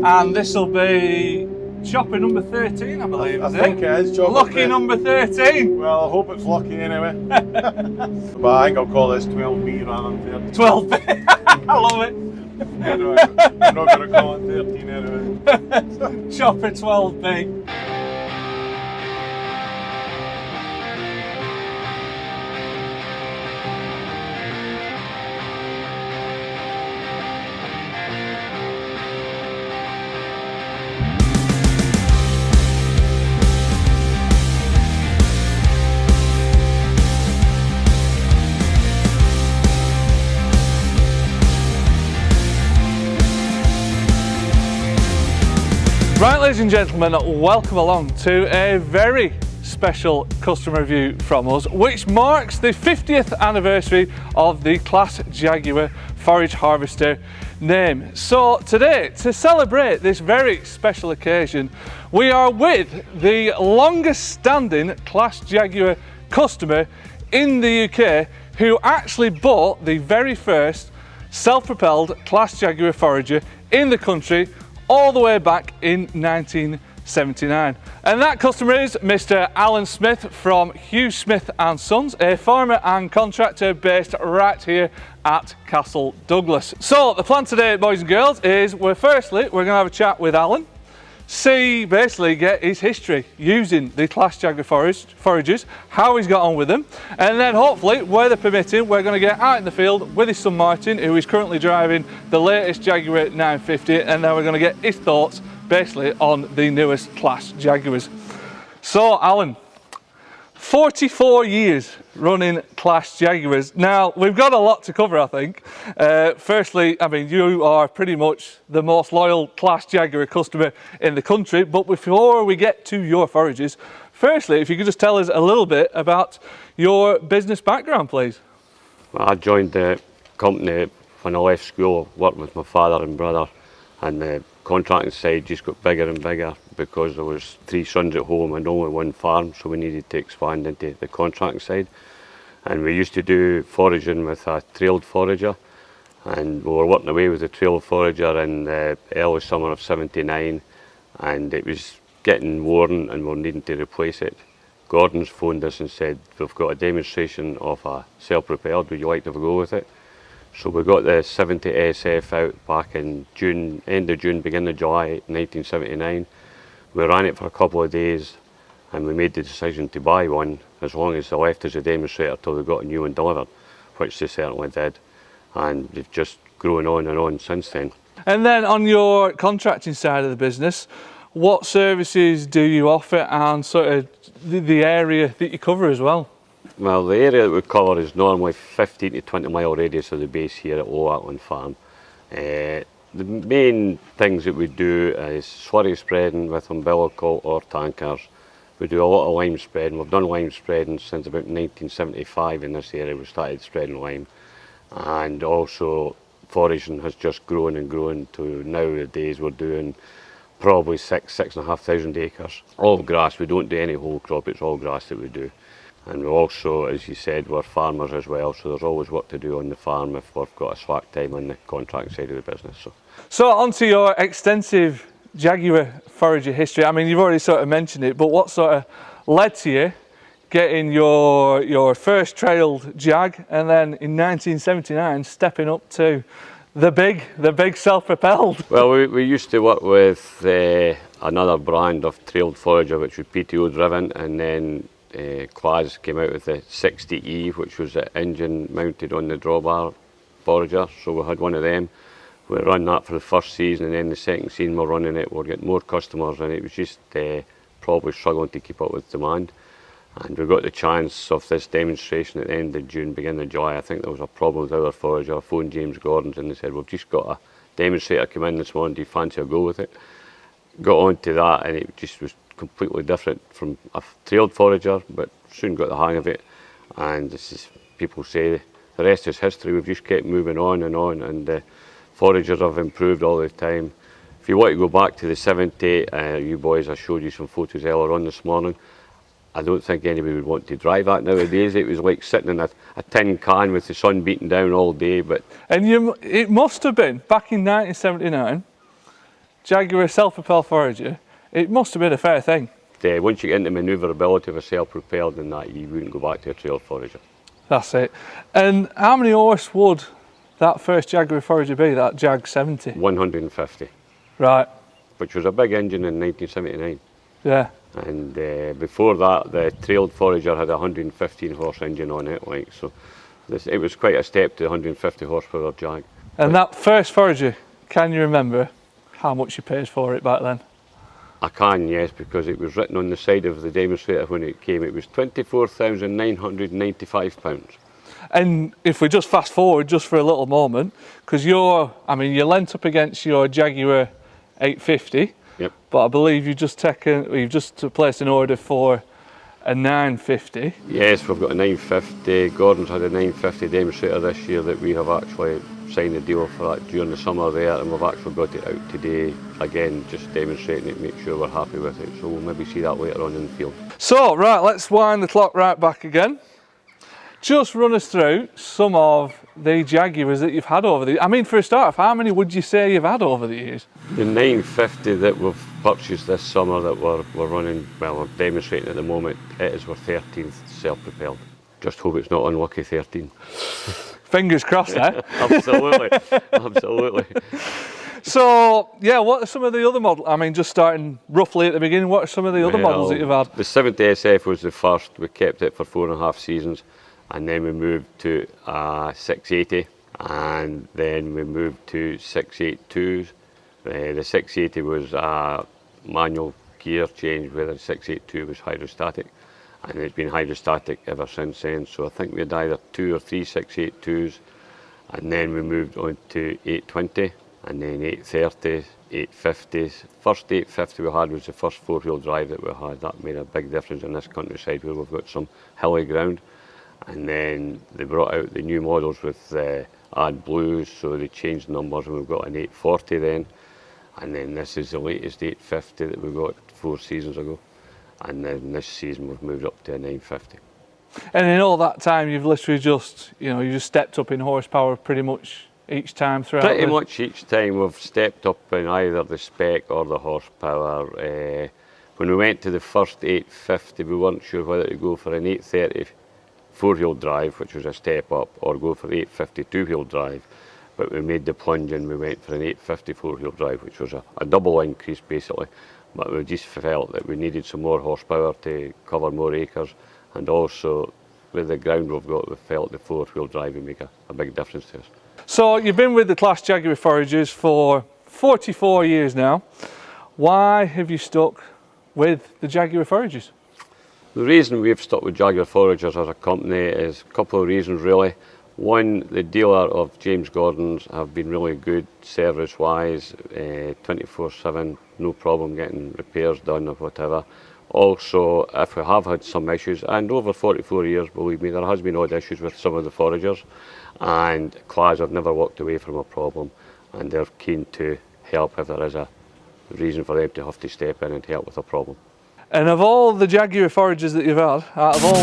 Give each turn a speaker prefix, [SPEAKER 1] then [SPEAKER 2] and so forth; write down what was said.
[SPEAKER 1] And this will be chopper number 13, I believe.
[SPEAKER 2] I think it is chopper.
[SPEAKER 1] Lucky number 13.
[SPEAKER 2] Well, I hope it's lucky anyway. But I think I'll call this 12B rather than 13.
[SPEAKER 1] 12B. I love it.
[SPEAKER 2] Anyway, I'm not going to call it 13 anyway.
[SPEAKER 1] Chopper 12B. Right, ladies and gentlemen, welcome along to a very special customer review from us, which marks the 50th anniversary of the Claas Jaguar forage harvester name. So today, to celebrate this very special occasion, we are with the longest standing Claas Jaguar customer in the UK who actually bought the very first self-propelled Claas Jaguar forager in the country all the way back in 1979. And that customer is Mr. Alan Smith from Hugh Smith and Sons, a farmer and contractor based right here at Castle Douglas. So the plan today, boys and girls, is we're going to have a chat with Alan, basically get his history using the Claas Jaguar foragers, how he's got on with them, and then hopefully, weather permitting, we're going to get out in the field with his son Martin, who is currently driving the latest Jaguar 950, and then we're going to get his thoughts basically on the newest Claas Jaguars. So Alan, 44 years running Claas Jaguars. Now, we've got a lot to cover, I think. Firstly, I mean, you are pretty much the most loyal Claas Jaguar customer in the country, but before we get to your forages, firstly, if you could just tell us a little bit about your business background, please.
[SPEAKER 3] Well, I joined the company when I left school, worked with my father and brother, and the contracting side just got bigger and bigger because there was 3 sons at home and only 1 farm, so we needed to expand into the contracting side. And we used to do foraging with a trailed forager, and we were working away with the trailed forager in the early summer of '79, and it was getting worn and we were needing to replace it. Gordon's phoned us and said, we've got a demonstration of a self-propelled, would you like to have a go with it? So we got the 70 SF out back in June, end of June, beginning of July 1979. We ran it for a couple of days and we made the decision to buy one as long as they left as a demonstrator till we got a new one delivered, which they certainly did. And they've just grown on and on since then.
[SPEAKER 1] And then on your contracting side of the business, what services do you offer and sort of the area that you cover as well?
[SPEAKER 3] Well, the area that we cover is normally 15 to 20 mile radius of the base here at Low Ackland Farm. The main things that we do is slurry spreading with umbilical or tankers. We do a lot of lime spreading. We've done lime spreading since about 1975 in this area. We started spreading lime. And also foraging has just grown and grown to nowadays we're doing probably 6,500 acres. All grass, we don't do any whole crop, it's all grass that we do. And we also, as you said, we're farmers as well, so there's always work to do on the farm if we've got a slack time on the contract side of the business.
[SPEAKER 1] So onto your extensive Jaguar forager history. I mean, you've already sort of mentioned it, but what sort of led to you getting your first trailed Jag, and then in 1979 stepping up to the big self-propelled?
[SPEAKER 3] Well, we used to work with another brand of trailed forager, which was PTO driven, and then Claas came out with the 60E, which was the engine mounted on the drawbar forager, so we had one of them. We ran that for the first season, and then the second season we're running it, we're getting more customers, and it was just probably struggling to keep up with demand. And we got the chance of this demonstration at the end of June, beginning of July. I think there was a problem with our forager. I phoned James Gordon's and they said, we've just got a demonstrator come in this morning, do you fancy a go with it? Got on to that, and it just was completely different from a trailed forager, but soon got the hang of it. And this is, people say, the rest is history. We've just kept moving on, and the foragers have improved all the time. If you want to go back to the 70, you boys, I showed you some photos earlier on this morning. I don't think anybody would want to drive that nowadays. It was like sitting in a tin can with the sun beating down all day. And
[SPEAKER 1] it must have been, back in 1979, Jaguar self-propelled Forager, it must have been a fair thing.
[SPEAKER 3] Once you get into manoeuvrability of a self-propelled and that, you wouldn't go back to a trail Forager.
[SPEAKER 1] That's it. And how many horse would that first Jaguar Forager be, that Jag 70?
[SPEAKER 3] 150.
[SPEAKER 1] Right.
[SPEAKER 3] Which was a big engine in 1979.
[SPEAKER 1] Yeah.
[SPEAKER 3] And before that, the trailed Forager had a 115 horse engine on it, like, so it was quite a step to the 150 horsepower Jag.
[SPEAKER 1] And that first Forager, can you remember how much you paid for it back then?
[SPEAKER 3] I can, yes, because it was written on the side of the demonstrator when it came. It was £24,995.
[SPEAKER 1] And if we just fast forward just for a little moment, because you're lent up against your Jaguar 850.
[SPEAKER 3] Yep.
[SPEAKER 1] But I believe you've just placed an order for a 950.
[SPEAKER 3] Yes, we've got a 950. Gordon's had a 950 demonstrator this year that we have actually signed a deal for that during the summer there, and we've actually got it out today again, just demonstrating it, make sure we're happy with it. So we'll maybe see that later on in the field.
[SPEAKER 1] So right, let's wind the clock right back again. Just run us through some of the Jaguars that you've had over the, for a start, how many would you say you've had over the years?
[SPEAKER 3] The 950 that we've purchased this summer that we're running, well, we're demonstrating at the moment, it is our 13th self-propelled. Just hope it's not unlucky 13.
[SPEAKER 1] Fingers crossed, eh?
[SPEAKER 3] Absolutely, absolutely.
[SPEAKER 1] So, yeah, what are some of the other models? Just starting roughly at the beginning, what are some of the other models that you've had?
[SPEAKER 3] The 70SF was the first. We kept it for 4.5 seasons, and then we moved to 680, and then we moved to 682s. The 680 was a manual gear change, where the 682 was hydrostatic, and it's been hydrostatic ever since then. So I think we had either 2 or 3 682s, and then we moved on to 820, and then 830s, 850s. First 850 we had was the first 4-wheel drive that we had. That made a big difference in this countryside where we've got some hilly ground. And then they brought out the new models with AdBlues, so they changed numbers, and we've got an 840 then. And then this is the latest 850 that we got 4 seasons ago. And then this season we've moved up to a 950.
[SPEAKER 1] And in all that time, you've literally just, you just stepped up in horsepower pretty much each time throughout?
[SPEAKER 3] Pretty much each time we've stepped up in either the spec or the horsepower. When we went to the first 850, we weren't sure whether to go for an 830 4-wheel drive, which was a step up, or go for the 850 2-wheel drive. But we made the plunge and we went for an 850 4-wheel drive, which was a double increase basically. But we just felt that we needed some more horsepower to cover more acres, and also with the ground we've got, we felt the 4-wheel drive would make a big difference to us.
[SPEAKER 1] So you've been with the Claas Jaguar Foragers for 44 years now. Why have you stuck with the Jaguar Foragers?
[SPEAKER 3] The reason we've stuck with Jaguar Foragers as a company is a couple of reasons really. One, the dealer of James Gordon's have been really good service-wise, 24/7, no problem getting repairs done or whatever. Also, if we have had some issues, and over 44 years, believe me, there has been odd issues with some of the Foragers, and Claas have never walked away from a problem, and they're keen to help if there is a reason for them to have to step in and help with a problem.
[SPEAKER 1] And of all the Jaguar Foragers that you've had, out of all